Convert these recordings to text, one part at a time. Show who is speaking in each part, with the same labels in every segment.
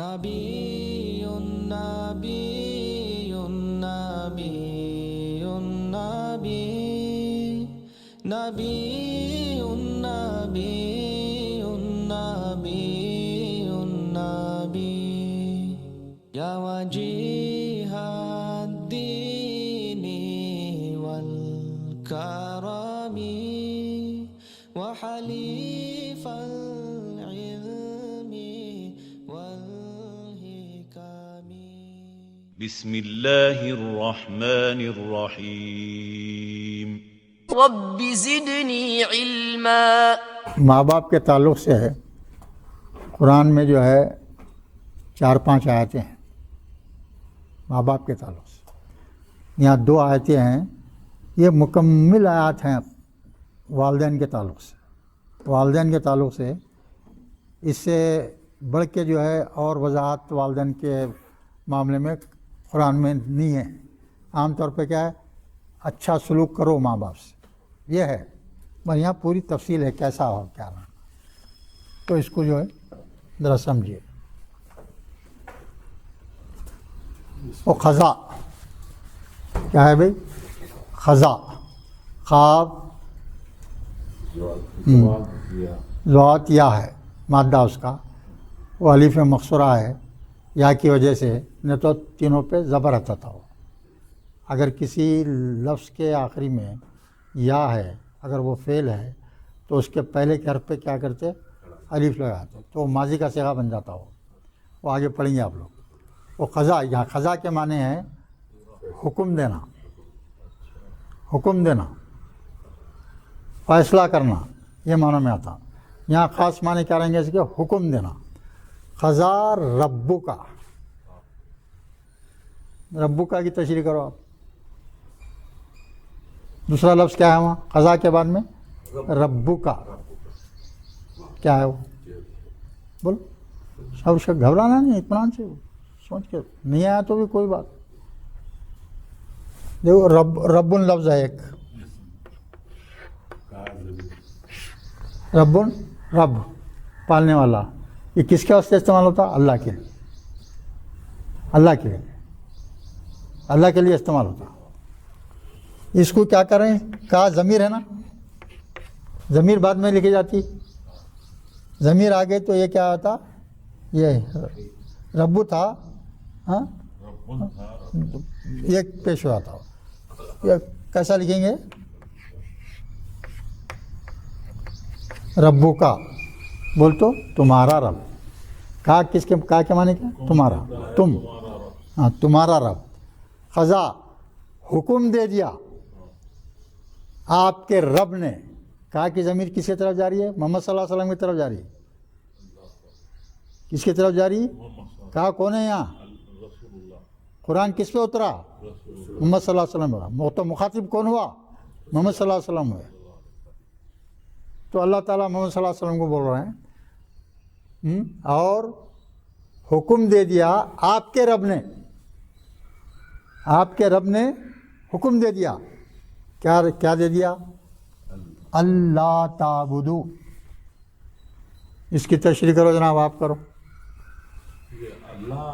Speaker 1: نبی نبی نبی نبی نبی نبی نبی نبی یا وجیہ الدین والکرم وحلیف العلم والحکم.
Speaker 2: بسم اللہ الرحمن الرحیم.
Speaker 3: رب زدنی علما.
Speaker 4: ماں باپ کے تعلق سے ہے قرآن میں جو ہے 4-5 آیتیں ہیں ماں باپ کے تعلق سے. یہاں 2 آیتیں ہیں، یہ مکمل آیات ہیں والدین کے تعلق سے. والدین کے تعلق سے اس سے بڑھ کے جو ہے اور وضاحت والدین کے معاملے میں قرآن میں نہیں ہے. عام طور پہ کیا ہے، اچھا سلوک کرو ماں باپ سے، یہ ہے. پر یہاں پوری تفصیل ہے کیسا ہو کیا نہ. تو اس کو جو ہے ذرا سمجھیے. وہ خزا کیا ہے بھائی؟ خزا خواب ذات یا ہے مادہ اس کا، وہ الف مقصورہ ہے، یا کی وجہ سے نہ تو تینوں پہ زبر آتا تھا. اگر کسی لفظ کے آخری میں یا ہے، اگر وہ فعل ہے تو اس کے پہلے کے حرف پہ کیا کرتے؟ الف لگاتے، تو وہ ماضی کا صیغہ بن جاتا ہو. وہ آگے پڑھیں گے آپ لوگ. وہ قضا، یہاں قضا کے معنی ہے حکم دینا، حکم دینا، فیصلہ کرنا، یہ معنی میں آتا. یہاں خاص معنی کیا رہیں گے اس کے؟ حکم دینا. قضا ربو کا، ربو کا کی تشریح کرو آپ. دوسرا لفظ کیا ہے وہاں قضا کے بعد میں؟ ربو کا. کیا ہے وہ؟ بولو. سب سے گھبرانا نہیں، اطمینان سے سوچ کے. نہیں آیا تو بھی کوئی بات. دیکھو رب لفظ ہے ایک. رب رب پالنے والا، یہ کس کے واسطے استعمال ہوتا؟ اللہ کے لیے. اللہ کے لیے، اللہ کے لیے استعمال ہوتا. اس کو کیا کریں؟ کا ضمیر ہے نا، ضمیر بعد میں لکھی جاتی. ضمیر آگے تو یہ کیا ہوتا؟ یہ ربو تھا، ہاں یہ پیش ہوا تھا. یہ کیسا لکھیں گے؟ ربو کا. بول تو تمہارا رب. کا کس کے؟ کا کے معنی کیا؟ تمہارا، تم، ہاں تمہارا رب. قضا حکم دے دیا آپ کے رب نے. کہا کہ ضمیر کس کی طرف جا رہی ہے؟ محمد صلی اللہ علیہ وسلم کی طرف جا رہی ہے. کس کی طرف جا رہی ہے؟ کہا کون ہے یہاں؟ قرآن کس پہ اترا؟ محمد صلی اللہ علیہ وسلم. تو مخاطب کون ہوا؟ محمد صلی اللہ علیہ وسلم ہوئے. تو اللہ تعالیٰ محمد صلی اللہ علیہ وسلم کو بول رہے ہیں اور حکم دے دیا آپ کے رب نے. آپ کے رب نے حکم دے دیا. کیا دے دیا؟ اللہ تعبدو. اس کی تشریح کرو جناب، آپ کرو.
Speaker 5: اللہ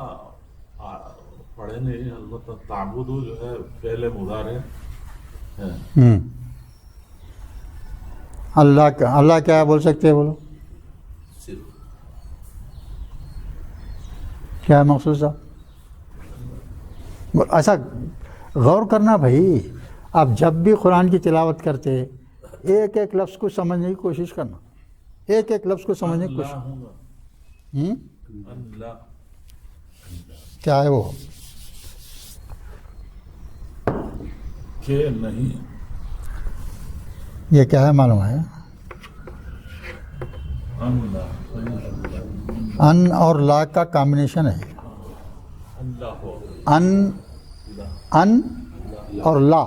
Speaker 5: پڑھے نہیں، البتہ تعبدو جو ہے فعل مضارع ہے.
Speaker 4: اللہ کا، اللہ کیا بول سکتے ہیں؟ بولو کیا ہے مخصوص صاحب؟ ایسا غور کرنا بھائی. آپ جب بھی قرآن کی تلاوت کرتے ایک ایک لفظ کو سمجھنے کی کوشش کرنا، ایک ایک لفظ کو سمجھنے کی کوشش. کیا ہے وہ؟
Speaker 5: کہ نہیں،
Speaker 4: یہ کیا ہے معلوم ہے؟ ان اور لا کا کامبینیشن ہے. ان اور لا،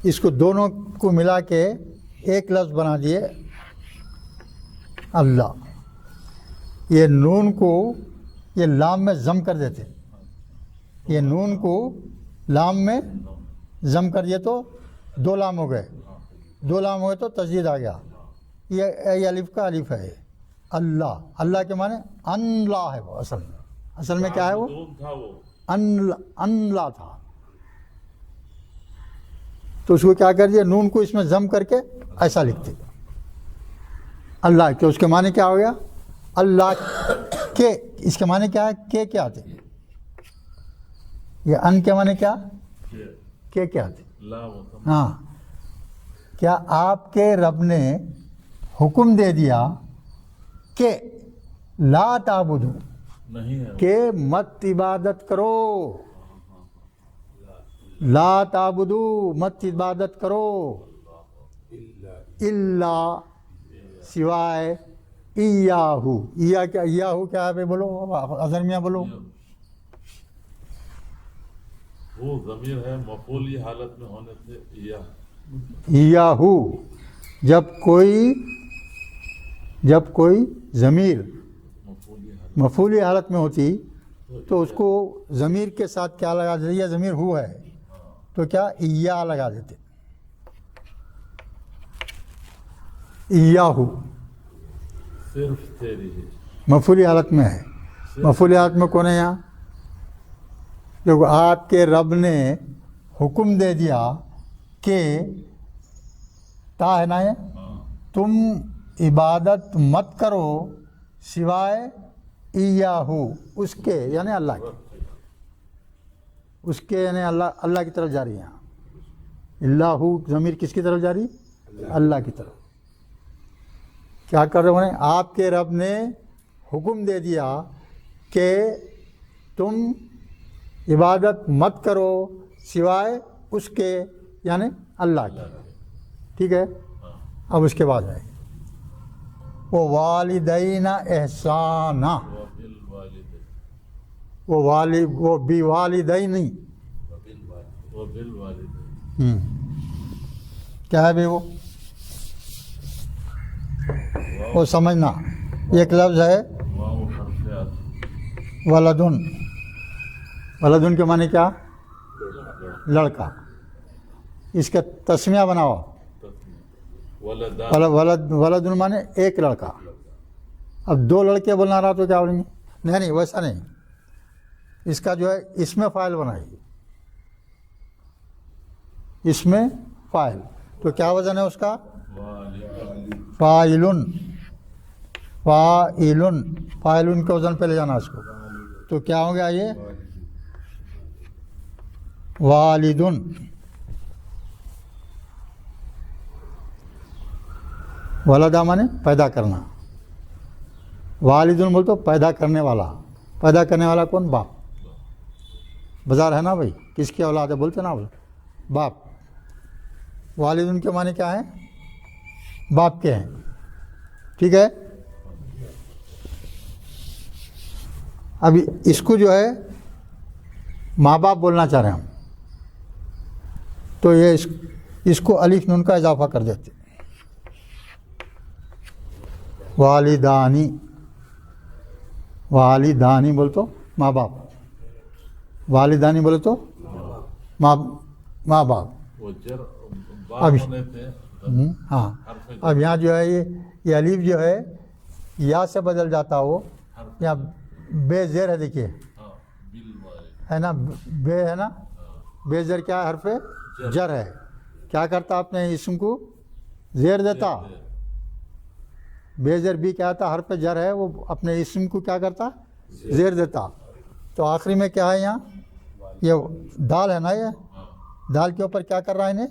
Speaker 4: اس کو دونوں کو ملا کے ایک لفظ بنا دیے اللہ. یہ نون کو یہ لام میں ضم کر دیتے، یہ نون کو لام میں ضم کر دیے تو 2 لام ہو گئے. 2 لام ہوئے تو تشدید آ گیا. یہ الف کا الف ہے. اللہ، اللہ کے معنی اللہ ہے وہ اصل میں. اصل میں کیا ہے وہ
Speaker 5: نون تھا وہ
Speaker 4: انلا تھا، تو اس کو کیا کر دیا، نون کو اس میں ضم کر کے ایسا لکھتے اللہ کے، اس کے معنی کیا ہو گیا اللہ کے، اس کے معنی کیا ہے کیا آتے، یہ ان کے معنی کیا کیا آتے،
Speaker 5: لا وہ
Speaker 4: ہاں، کیا آپ کے رب نے حکم دے دیا کہ لا تعبدو،
Speaker 5: نہیں ہے
Speaker 4: کہ مت عبادت کرو، لا تعبدو مت عبادت کرو، الا سوائے ایاہو، ایاہو کیا ہے بولو اظہر میاں بولو،
Speaker 5: وہ ضمیر ہے مفعولی حالت میں ہونے سے یا
Speaker 4: ایاہو، جب کوئی ضمیر
Speaker 5: مفعولی حالت
Speaker 4: مفعولی حالت میں ہوتی تو اس کو ضمیر کے ساتھ کیا لگا دیتے، یا ضمیر ہو ہے تو کیا ایا لگا دیتے، ایاہو
Speaker 5: صرف تیری ہے،
Speaker 4: مفعولی حالت میں ہے، مفعولی حالت میں کون ہے یہاں، جو آپ کے رب نے حکم دے دیا کہ تا ہے نا یہ، تم عبادت مت کرو سوائے ایاہو، اس کے یعنی اللہ کے، اس کے یعنی اللہ کی طرف جا رہی ہے یہاں، اللہ ضمیر کس کی طرف جا رہی، اللہ کی طرف، کیا کر رہے ہیں، آپ کے رب نے حکم دے دیا کہ تم عبادت مت کرو سوائے اس کے یعنی اللہ کے، ٹھیک ہے، اب اس کے بعد ہے وہ والدین احسانہ، وہ بی والدین نہیں،
Speaker 5: وہ بالوالدین
Speaker 4: کیا ہے بھائی وہ سمجھنا، ایک لفظ ہے
Speaker 5: واو حرف عطف،
Speaker 4: ولدن، ولدن کے معنی کیا، لڑکا، اس کا تسمیہ بناؤ،
Speaker 5: ولدان
Speaker 4: ولدن مانے ایک لڑکا، اب دو لڑکے بولنا رہا تو کیا بولیں گے، نہیں ویسا نہیں، اس کا جو ہے اس میں فاعل بنائیے، اس میں فاعل، تو کیا وزن ہے اس کا، فاعلن، فاعلن، فاعلن کے وزن پہ لے جانا اس کو، تو کیا ہو گیا یہ والدن، ولدا مانے پیدا کرنا، والدن بول تو پیدا کرنے والا، پیدا کرنے والا کون، باپ، بازار ہے نا بھائی، کس کی اولاد ہے بولتے نا باپ، والدن کے معنی کیا ہے، باپ کے ہیں، ٹھیک ہے، ابھی اس کو جو ہے ماں باپ بولنا چاہ رہے ہیں ہم، تو یہ اس کو الف نون کا اضافہ کر دیتے، والدانی، والدانی بول تو ماں باپ، والدانی بولے تو ماں باپ،
Speaker 5: وہ جر
Speaker 4: ابھی
Speaker 5: ہونے سے
Speaker 4: ہاں، اب یہاں جو ہے یہ الف جو ہے یا سے بدل جاتا ہو، یا بے زیر ہے، دیکھیے
Speaker 5: بالوالد
Speaker 4: ہے نا، بے ہے نا، بے زیر کیا ہے، حرف جر ہے، کیا کرتا اپنے اسم کو زیر دیتا، بے زیر بھی کیا تھا، حرف جر ہے، وہ اپنے اسم کو کیا کرتا، زیر دیتا، تو آخری میں کیا ہے یہاں، یہ دال ہے نا، یہ دال کے اوپر کیا کر رہا ہے انہیں،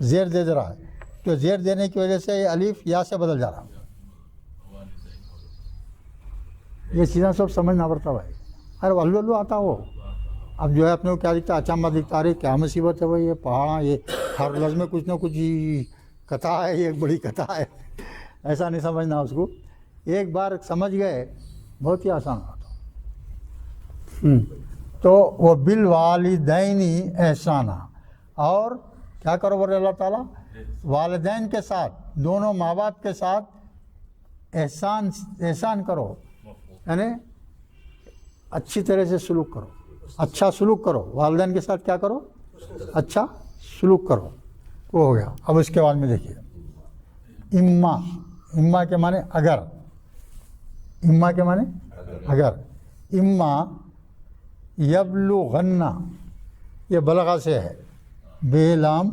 Speaker 4: زیر دے رہا ہے، تو زیر دینے کی وجہ سے یہ الف یا سے بدل جا رہا، یہ چیزیں سب سمجھنا پڑتا بھائی، ارے اللہ آتا ہو، اب جو ہے اپنے کو کیا دکھتا، اچانک دکھتا، ارے کیا مصیبت ہے بھائی، یہ پہاڑ، یہ ہر لفظ میں کچھ نہ کچھ کتھا ہے، یہ ایک بڑی کتھا ہے، ایسا نہیں سمجھنا اس کو، ایک بار سمجھ گئے بہت ہی آسان ہوتا، تو وہ بالوالدین احسانہ، اور کیا کرو بولے اللہ تعالیٰ، والدین کے ساتھ، دونوں ماں باپ کے ساتھ احسان کرو، یعنی اچھی طرح سے سلوک کرو، اچھا سلوک کرو، والدین کے ساتھ کیا کرو، اچھا سلوک کرو، وہ ہو گیا، اب اس کے بعد میں دیکھیے اما کے معنی اگر، اما کے معنی اگر، اما یبلغن، یہ بلغہ سے ہے، بے لام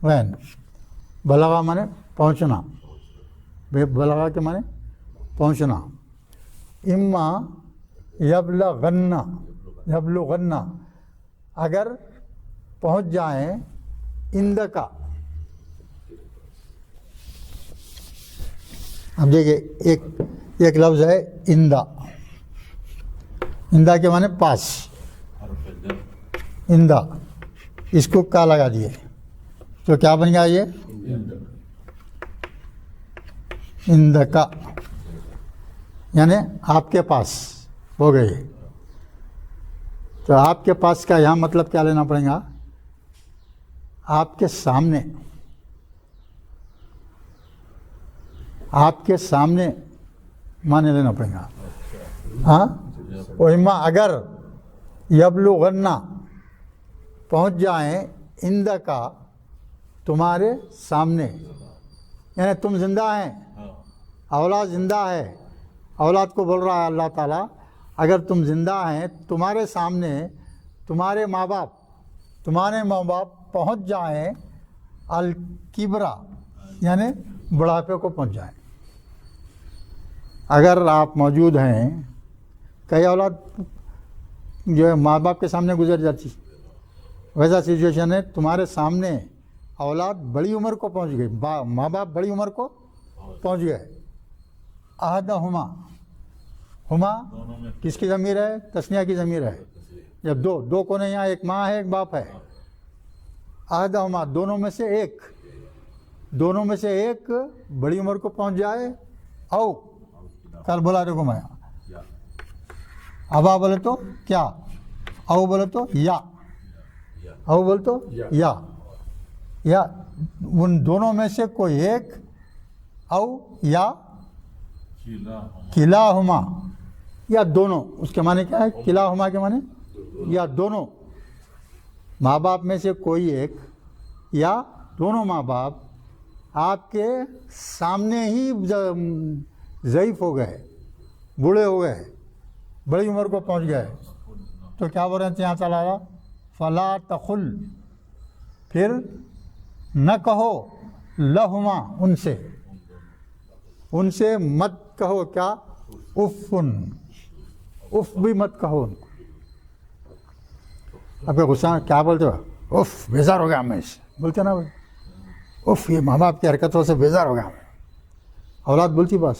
Speaker 4: وین، بلغہ مانے پہنچنا، بے بلغہ کے مانے پہنچنا، اما یبلغن، یبلغن اگر پہنچ جائیں اندکا. اب دیکھیے ایک لفظ ہے اندا، اندا کے معنی پاس، اندا، اس کو کا لگا دیے تو کیا بن گیا یہ اندکا، یعنی آپ کے پاس ہو گئے. تو آپ کے پاس کا یہاں مطلب کیا لینا پڑے گا؟ آپ کے سامنے، آپ کے سامنے معنی لینا پڑے گا. ہاں، وَإِمَّا اگر یبلغن پہنچ جائیں اندکا تمہارے سامنے، یعنی تم زندہ ہیں، اولاد زندہ ہے، اولاد کو بول رہا ہے اللہ تعالیٰ اگر تم زندہ ہیں تمہارے سامنے تمہارے ماں باپ پہنچ جائیں الکبرا، یعنی بڑھاپے کو پہنچ جائیں. اگر آپ موجود ہیں، کئی اولاد جو ہے ماں باپ کے سامنے گزر جاتی، ویسا سچویشن ہے تمہارے سامنے اولاد بڑی عمر کو پہنچ گئی، ماں باپ بڑی عمر کو پہنچ گئے. احدہما، ہما کس کی ضمیر ہے؟ تسنیہ کی ضمیر ہے. جب دو کونے یہاں ایک ماں ہے ایک باپ ہے. احدہما دونوں میں سے ایک بڑی عمر کو پہنچ جائے، او کل بلا رکھو میں ابا بولے تو کیا، او بولے تو یا، او بولے تو یا ان دونوں میں سے کوئی ایک، او یا کلاہما یا دونوں. اس کے معنی کیا ہے؟ کلاہما کے معنی یا دونوں، ماں باپ میں سے کوئی ایک یا دونوں ماں باپ آپ کے سامنے ہی ضعیف ہو گئے، بوڑھے ہو گئے، بڑی عمر کو پہنچ گئے. تو کیا بول رہے تھے یہاں تعالیٰ؟ فلا تقل، پھر نہ کہو لہما ان سے مت کہو کیا، افن، اف بھی مت کہو ان کو. اب کہ غصہ کیا بولتے ہو؟ اف بیزار ہو گیا میں اس، بولتے نا اف، یہ ماں باپ کی حرکتوں سے بیزار ہو گیا میں. اولاد بولتی بس.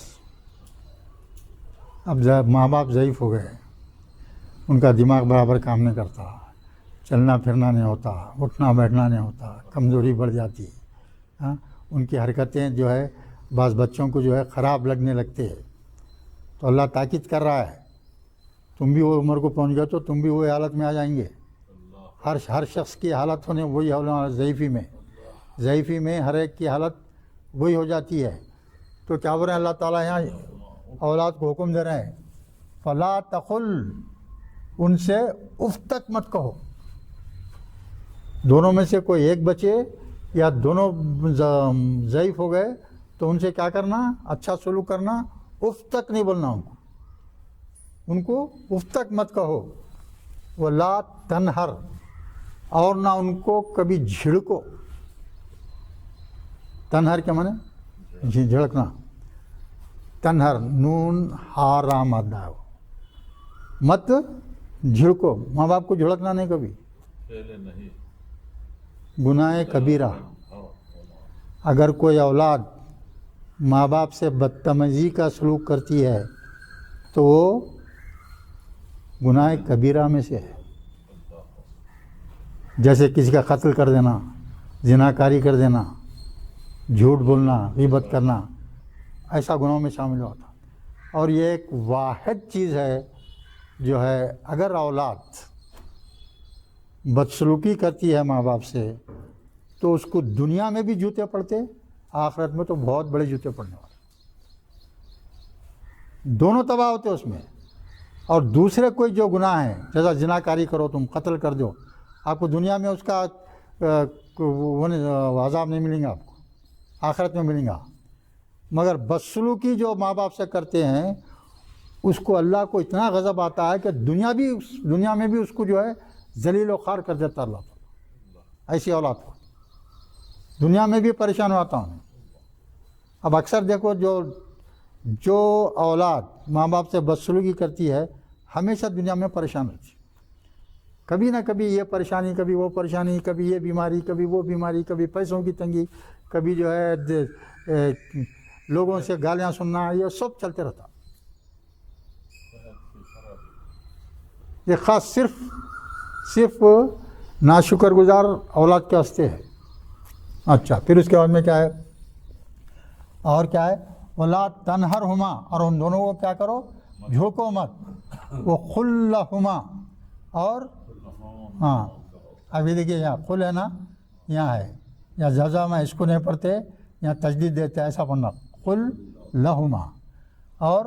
Speaker 4: اب ماں باپ ضعیف ہو گئے، ان کا دماغ برابر کام نہیں کرتا، چلنا پھرنا نہیں ہوتا، اٹھنا بیٹھنا نہیں ہوتا، کمزوری بڑھ جاتی. ہاں، ان کی حرکتیں جو ہے بعض بچوں کو جو ہے خراب لگنے لگتے ہیں. تو اللہ تاکید کر رہا ہے تم بھی وہ عمر کو پہنچ گئے تو تم بھی وہی حالت میں آ جائیں گے. ہر شخص کی حالت ہونے وہی ضعیفی میں ہر ایک کی حالت وہی ہو جاتی ہے. تو کیا بول رہے ہیں اللہ تعالیٰ یہاں اولاد کو حکم دے رہے ہیں فلا تقل، ان سے اف تک مت کہو. دونوں میں سے کوئی ایک بچے یا دونوں ضعیف ہو گئے تو ان سے کیا کرنا؟ اچھا سلوک کرنا، اف تک نہیں بولنا ان کو اف تک مت کہو. ولا تنہر، اور نہ ان کو کبھی جھڑکو. تنہر کے معنی جھڑکنا. تنہر نون ہارا مادہ ہو، مت جھڑکو. ماں باپ کو جھڑکنا نہیں کبھی، گناہ کبیرہ. اگر کوئی اولاد ماں باپ سے بدتمیزی کا سلوک کرتی ہے تو وہ گناہ کبیرہ میں سے ہے. جیسے کسی کا قتل کر دینا، زناکاری کر دینا، جھوٹ بولنا، غیبت کرنا، ایسا گناہوں میں شامل ہوتا. اور یہ ایک واحد چیز ہے جو ہے اگر اولاد بدسلوکی کرتی ہے ماں باپ سے تو اس کو دنیا میں بھی جوتے پڑتے، آخرت میں تو بہت بڑے جوتے پڑنے والے، دونوں تباہ ہوتے اس میں. اور دوسرے کوئی جو گناہ ہیں جیسا زناکاری کرو، تم قتل کر دو، آپ کو دنیا میں اس کا عذاب نہیں ملیں گا، آپ کو آخرت میں ملیں گا. مگر بدسلوکی جو ماں باپ سے کرتے ہیں اس کو اللہ کو اتنا غضب آتا ہے کہ دنیا میں بھی اس کو جو ہے ذلیل و خوار کر دیتا اللہ تعالیٰ. ایسی اولاد کو دنیا میں بھی پریشان ہوتا ہوں. اب اکثر دیکھو جو اولاد ماں باپ سے بدسلوکی کرتی ہے ہمیشہ دنیا میں پریشان ہوتی ہے. کبھی نہ کبھی یہ پریشانی، کبھی وہ پریشانی، کبھی یہ بیماری، کبھی وہ بیماری، کبھی پیسوں کی تنگی، کبھی جو ہے لوگوں سے گالیاں سننا، یہ سب چلتے رہتا. یہ خاص صرف ناشکر گزار اولاد کے واسطے ہے. اچھا، پھر اس کے بعد میں کیا ہے؟ اور کیا ہے؟ وَلَا تَنْهَرْهُمَا، اور ان دونوں کو کیا کرو؟ جھوکو مت. وَقُلْ لَهُمَا، اور ہاں ابھی دیکھیے یہاں قل ہے نا، یہاں ہے، یا زازا میں اس کو نہیں پڑھتے، یہاں تجدید دیتے، ایسا پڑھنا. قل لہما، اور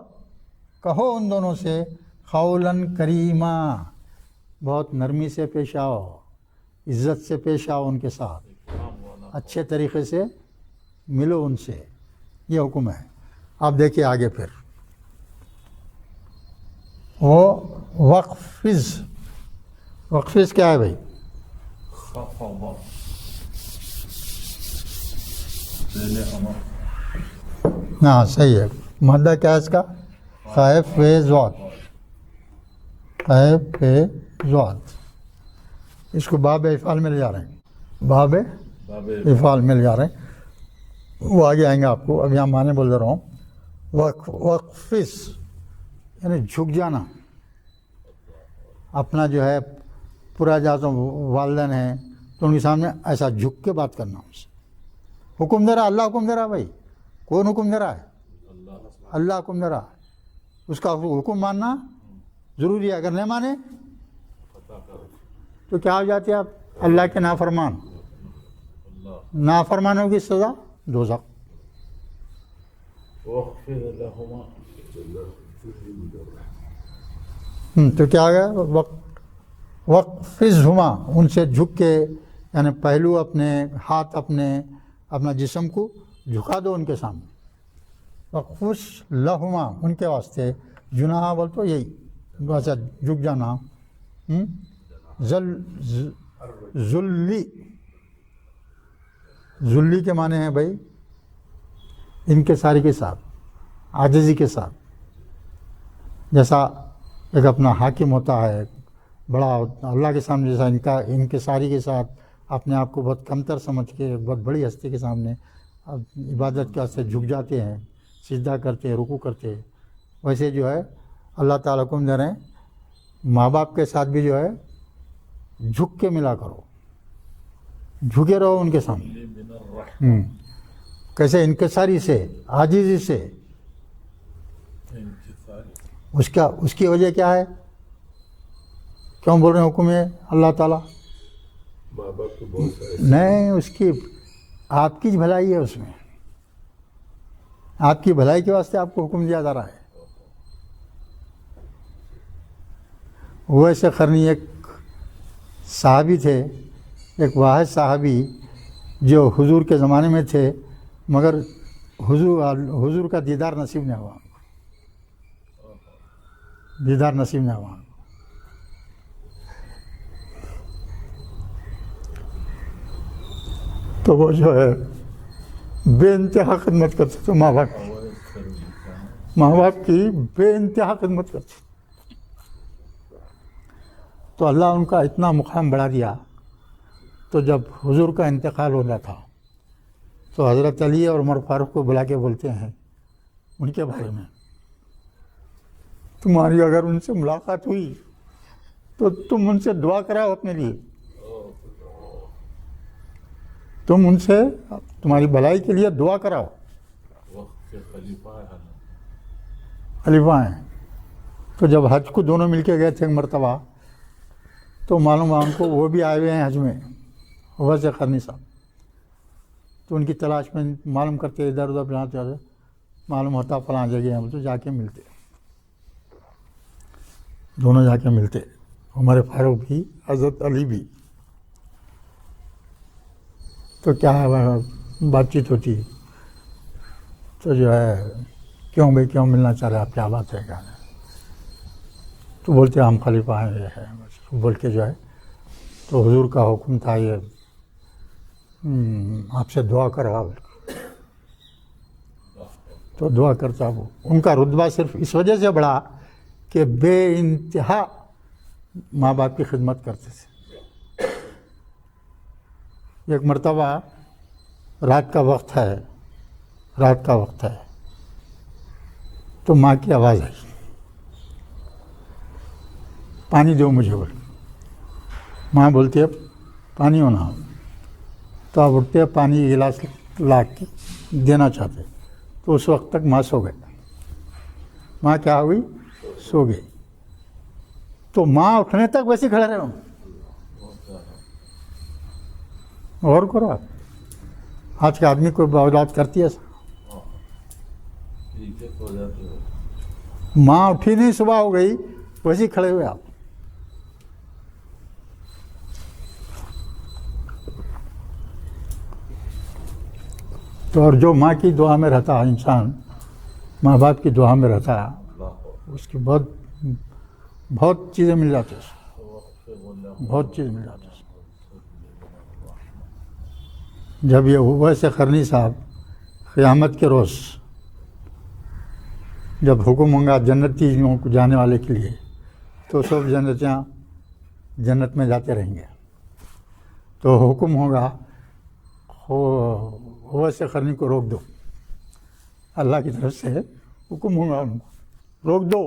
Speaker 4: کہو ان دونوں سے قولاً کریما، بہت نرمی سے پیش آؤ، عزت سے پیش آؤ، ان کے ساتھ اچھے طریقے سے ملو ان سے. یہ حکم ہے. آپ دیکھیے آگے پھر وہ وقفز کیا ہے بھائی؟ ہاں صحیح ہے. مادہ کیا ہے اس کا؟ خائف زواد. اس کو باب افعال میں لے جا رہے ہیں، باب افعال میں لے جا رہے ہیں. وہ آگے آئیں گے آپ کو. اب یہاں معنی بول رہا ہوں. وقفز یعنی جھک جانا. اپنا جو ہے پورا جاتا والدین ہیں تو ان کے سامنے ایسا جھک کے بات کرنا. ان سے حکم دے رہا، اللہ حکم دے رہا. بھائی کون حکم دے رہا ہے؟ اللہ حکم دے رہا. اس کا حکم ماننا ضروری ہے. اگر نہیں مانے تو کیا ہو جاتے آپ؟ اللہ کے نافرمان. نافرمانوں کی سزا دوزخ. تو کیا گیا؟ وقفزہما، ان سے جھک کے، یعنی پہلو اپنے، ہاتھ اپنا جسم کو جھکا دو ان کے سامنے. وقفز لہما، ان کے واسطے. جناح بول تو یہی ویسا جھک جانا. ذلی کے معنی ہیں بھائی انکساری کے ساتھ، عاجزی کے ساتھ. جیسا ایک اپنا حاکم ہوتا ہے بڑا اللہ کے سامنے، جیسا انکساری کے ساتھ اپنے آپ کو بہت کمتر سمجھ کے بہت بڑی ہستی کے سامنے عبادت کے واسطے جھک جاتے ہیں، سجدہ کرتے ہیں، رکوع کرتے ہیں. ویسے جو ہے اللہ تعالیٰ حکم دے رہے ہیں ماں باپ کے ساتھ بھی جو ہے جھک کے ملا کرو، جھکے رہو ان کے سامنے. کیسے؟ انکساری سے، عاجزی سے. اس کی وجہ کیا ہے؟ کیوں بول رہے ہیں حکم ہے اللہ تعالیٰ؟ نہیں، اس کی آپ کی بھلائی ہے، اس میں آپ کی بھلائی کے واسطے آپ کو حکم دیا جا رہا ہے. ویسے قرنی ایک صحابی تھے، ایک واحد صحابی جو حضور کے زمانے میں تھے، مگر حضور کا دیدار نصیب نہیں ہوا. دیدار نصیب نہیں ہوا. تو وہ جو ہے بے انتہا خدمت کرتے تھے ماں باپ کی بے انتہا خدمت کرتے. تو اللہ ان کا اتنا مقام بڑھا دیا. تو جب حضور کا انتقال ہو رہا تھا تو حضرت علی اور عمر فاروق کو بلا کے بولتے ہیں ان کے بارے میں، تمہاری اگر ان سے ملاقات ہوئی تو تم ان سے دعا کراؤ اپنے لیے. تم ان سے تمہاری بھلائی کے لیے دعا کراؤ. خلیفہ ہیں. تو جب حج کو دونوں مل کے گئے تھے ایک مرتبہ تو معلوم ہوا ان کو وہ بھی آئے ہوئے ہیں حج میں، ویسے قرنی صاحب. تو ان کی تلاش میں معلوم کرتے ادھر ادھر جاتے ہوتے معلوم ہوتا فلاں جگہ ہم تو جا کے ملتے، دونوں جا کے ملتے، عمر فاروق بھی حضرت علی بھی. تو کیا ہے بات چیت ہوتی. تو جو ہے کیوں بھائی کیوں ملنا چاہ رہے آپ؟ کیا بات ہے؟ کیا تو بولتے ہم خلیفہ ہیں یہ ہے بس بول کے جو ہے تو حضور کا حکم تھا یہ آپ سے دعا کروا بول کے، تو دعا کرتا وہ. ان کا رتبہ صرف اس وجہ سے بڑھا کہ بے انتہا ماں باپ کی خدمت کرتے تھے. ایک مرتبہ رات کا وقت ہے تو ماں کی آواز آئی، پانی دو مجھے بول. ماں بولتی ہے پانی ہونا، تو آپ اٹھتے ہیں پانی گلاس لا کے دینا چاہتے، تو اس وقت تک ماں سو گئے. ماں کیا ہوئی؟ سو گئی. تو ماں اٹھنے تک ویسے کھڑے رہے ہوں. اور کرو آپ، آج کے آدمی کوئی اولاد کرتی ہے ماں اٹھی نہیں صبح ہو گئی ویسے کھڑے ہوئے آپ. تو اور جو ماں کی دعا میں رہتا ہے انسان، ماں باپ کی دعا میں رہتا ہے، اس کی بہت چیزیں مل جاتی ہیں، بہت چیز مل جاتی ہے. جب یہ اویس قرنی صاحب قیامت کے روز جب حکم ہوں گا جنتیوں کو جانے والے کے لیے، تو سب جنتیاں جنت میں جاتے رہیں گے. تو حکم ہوگا اویس قرنی کو روک دو، اللہ کی طرف سے حکم ہوگا ان کو روک دو.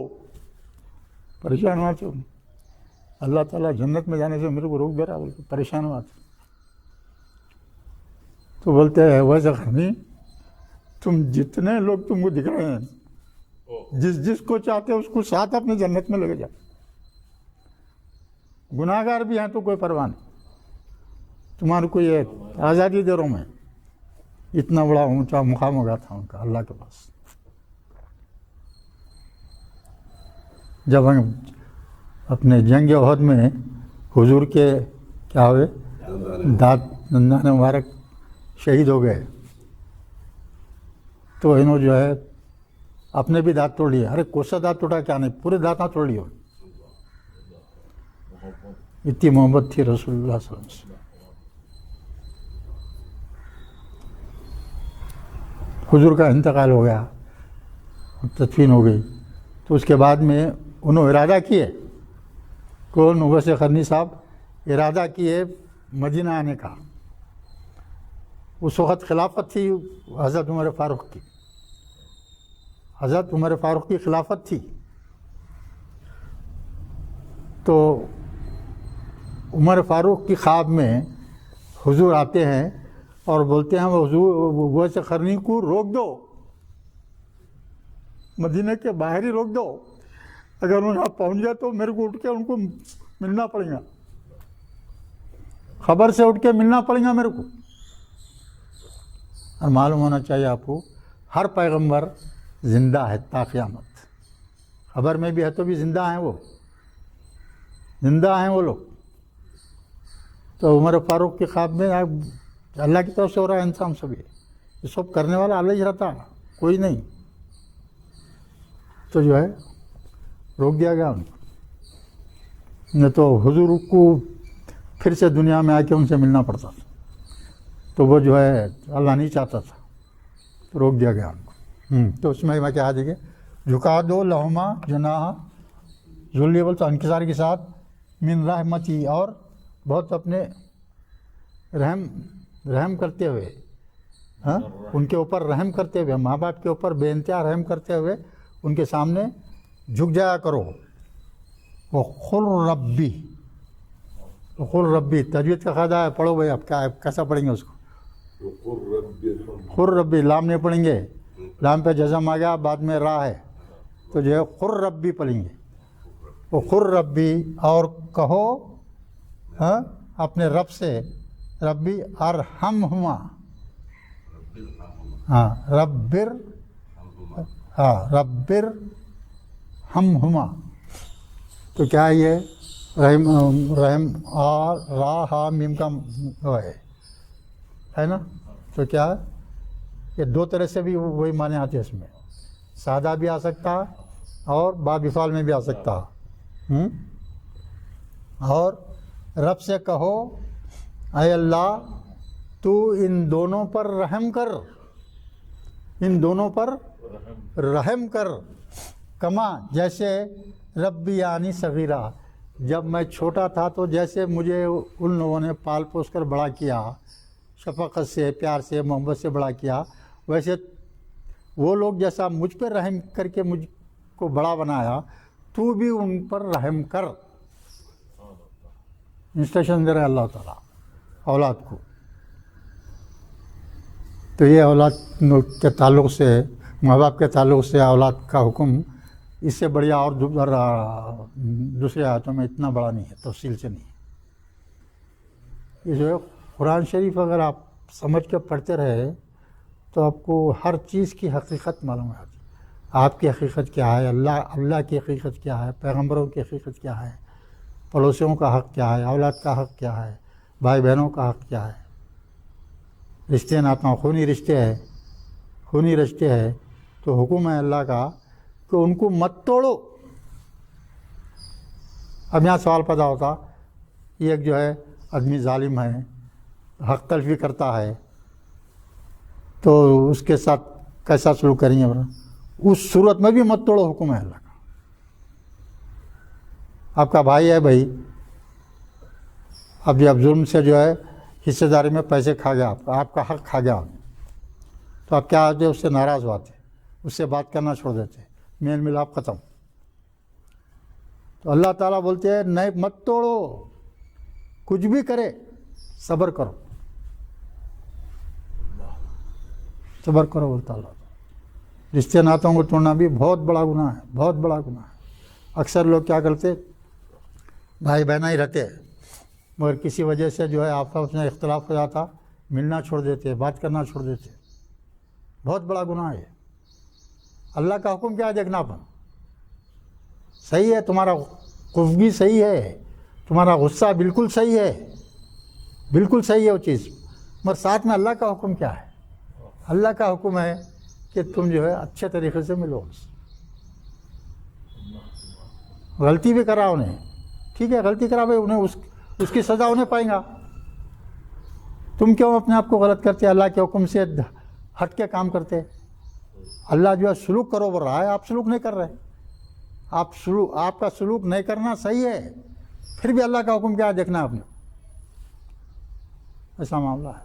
Speaker 4: پریشان ہوا تو اللہ تعالیٰ جنت میں جانے سے میرے کو روک دے رہا، بولتے پریشان ہوا تو بولتے ہیں اویس قرنی تم جتنے لوگ تم کو دکھ رہے ہیں، جس کو چاہتے اس کو ساتھ اپنے جنت میں لگے جاؤ. گناہ گار بھی ہیں تو کوئی پرواہ نہیں، تمہارے کو یہ آزادی دے رہا ہوں میں. اتنا بڑا اونچا مقام ہو گیا تھا ان کا اللہ کے پاس. جب ہم اپنے جنگ احد میں حضور کے کیا ہوئے دانت دندان مبارک شہید ہو گئے، تو انہوں جو ہے اپنے بھی دانت توڑ لیے. ارے کوسا دانت ٹوٹا کیا نہیں، پورے دانت توڑ لیے. اتنی محبت تھی رسول اللہ صلی اللہ علیہ وسلم. حضور کا انتقال ہو گیا، تدفین ہو گئی. تو اس کے بعد میں انہوں ارادہ کیے، کون اویس قرنی صاحب ارادہ کیے مدینہ آنے کا. اس وقت خلافت تھی حضرت عمر فاروق کی، حضرت عمر فاروق کی خلافت تھی. تو عمر فاروق کی خواب میں حضور آتے ہیں اور بولتے ہیں حضور اویس قرنی کو روک دو، مدینہ کے باہر ہی روک دو. اگر انہوں یہاں پہنچ گئے تو میرے کو اٹھ کے ان کو ملنا پڑے گا، خبر سے اٹھ کے ملنا پڑے گا میرے کو. اور معلوم ہونا چاہیے آپ کو ہر پیغمبر زندہ ہے تا قیامت. خبر میں بھی ہے تو بھی زندہ ہیں، وہ زندہ ہیں وہ لوگ. تو عمر فاروق کے خواب میں اللہ کی طرف سے ہو رہا ہے انسان سب، یہ سب کرنے والا اللہ ہی رہتا، کوئی نہیں. تو جو ہے روک دیا گیا ان کو. نہیں تو حضور کو پھر سے دنیا میں آ کے ان سے ملنا پڑتا تھا، تو وہ جو ہے اللہ نہیں چاہتا تھا، تو روک دیا گیا ان کو. تو اس میں کیا دیکھے جھکا دو لہما جناح ذلی بول تو انکسار کے ساتھ من رحمتی، اور بہت اپنے رحم کرتے ہوئے، ہاں ان کے اوپر رحم کرتے ہوئے، ماں باپ کے اوپر بے انتہا رحم کرتے ہوئے ان کے سامنے جھک جایا کرو. وقل ربی، وقل ربی تجوید کا قاعدہ ہے، پڑھو بھائی. اب کیا کیسا پڑھیں گے اس کو؟ خر ربی، لام نہیں پڑھیں گے، لام پہ جزم آ گیا، بعد میں را ہے، تو جو ہے خر ربی پڑھیں گے. وہ خر ربی، اور کہو ہاں اپنے رب سے، ربی ارحمہما، ہاں ربر ہمہما. تو کیا یہ رحم را ہا میم کا ہے نا؟ تو کیا یہ دو طرح سے بھی وہی معنی آتے ہیں اس میں، سادہ بھی آ سکتا اور با بفعال میں بھی آ سکتا. اور رب سے کہو اے اللہ تو ان دونوں پر رحم کر، ان دونوں پر رحم کر، کما جیسے ربی یعنی صغیرہ، جب میں چھوٹا تھا تو جیسے مجھے ان لوگوں نے پال پوس کر بڑا کیا، شفقت سے، پیار سے، محبت سے بڑا کیا، ویسے وہ لوگ جیسا مجھ پہ رحم کر کے مجھ کو بڑا بنایا، تو بھی ان پر رحم کر۔ انسٹرکشن دے رہا ہے اللہ تعالیٰ اولاد کو۔ تو یہ اولاد کے تعلق سے، ماں باپ کے تعلق سے اولاد کا حکم اس سے بڑھیا اور دوسرے آیتوں میں اتنا بڑا نہیں ہے، تفصیل سے نہیں ہے۔ یہ جو ہے قرآن شریف اگر آپ سمجھ کے پڑھتے رہے تو آپ کو ہر چیز کی حقیقت معلوم ہے، آپ کی حقیقت کیا ہے، اللہ کی حقیقت کیا ہے، پیغمبروں کی حقیقت کیا ہے، پڑوسیوں کا حق کیا ہے، اولاد کا حق کیا ہے، بھائی بہنوں کا حق کیا ہے، رشتے ناتوں، خونی رشتے ہے تو حکم ہے اللہ کا کہ ان کو مت توڑو۔ اب یہاں سوال پیدا ہوتا، یہ ایک جو ہے آدمی ظالم ہے، حق تلفی کرتا ہے، تو اس کے ساتھ کیسا سلوک کریں گے؟ اس صورت میں بھی مت توڑو، حکم ہے اللہ کا۔ آپ کا بھائی ہے بھائی، اب جب ظلم سے جو ہے حصہ داری میں پیسے کھا گیا، آپ کا حق کھا گیا، تو آپ کیا ہوتے؟ اس سے ناراض ہوتے، اس سے بات کرنا چھوڑ دیتے، میل ملاپ ختم۔ تو اللہ تعالیٰ بولتے ہیں نہیں، مت توڑو، کچھ بھی کرے صبر کرو، صبر کرو بولتا اللہ۔ رشتے ناتوں کو توڑنا بھی بہت بڑا گناہ ہے، بہت بڑا گناہ ہے۔ اکثر لوگ کیا کرتے، بھائی بہنا ہی رہتے مگر کسی وجہ سے جو ہے آپس میں اختلاف ہو جاتا، ملنا چھوڑ دیتے، بات کرنا چھوڑ دیتے، بہت بڑا گناہ ہے۔ اللہ کا حکم کیا ہے؟ دیکھنا اپن صحیح ہے، تمہارا خفگی صحیح ہے، تمہارا غصہ بالکل صحیح ہے، بالکل صحیح ہے وہ چیز، مگر ساتھ میں اللہ کا حکم کیا ہے؟ اللہ کا حکم ہے کہ تم جو ہے اچھے طریقے سے ملو۔ غلطی بھی کرا انہیں، ٹھیک ہے، غلطی کرا بھائی، انہیں اس کی سزا انہیں پائیں گا۔ تم کیوں اپنے آپ کو غلط کرتے، اللہ کے حکم سے ہٹ کے کام کرتے؟ اللہ جو ہے سلوک کرو بول رہا ہے، آپ سلوک نہیں کر رہے، آپ کا سلوک نہیں کرنا صحیح ہے، پھر بھی اللہ کا حکم کیا ہے دیکھنا آپ نے، ایسا معاملہ ہے۔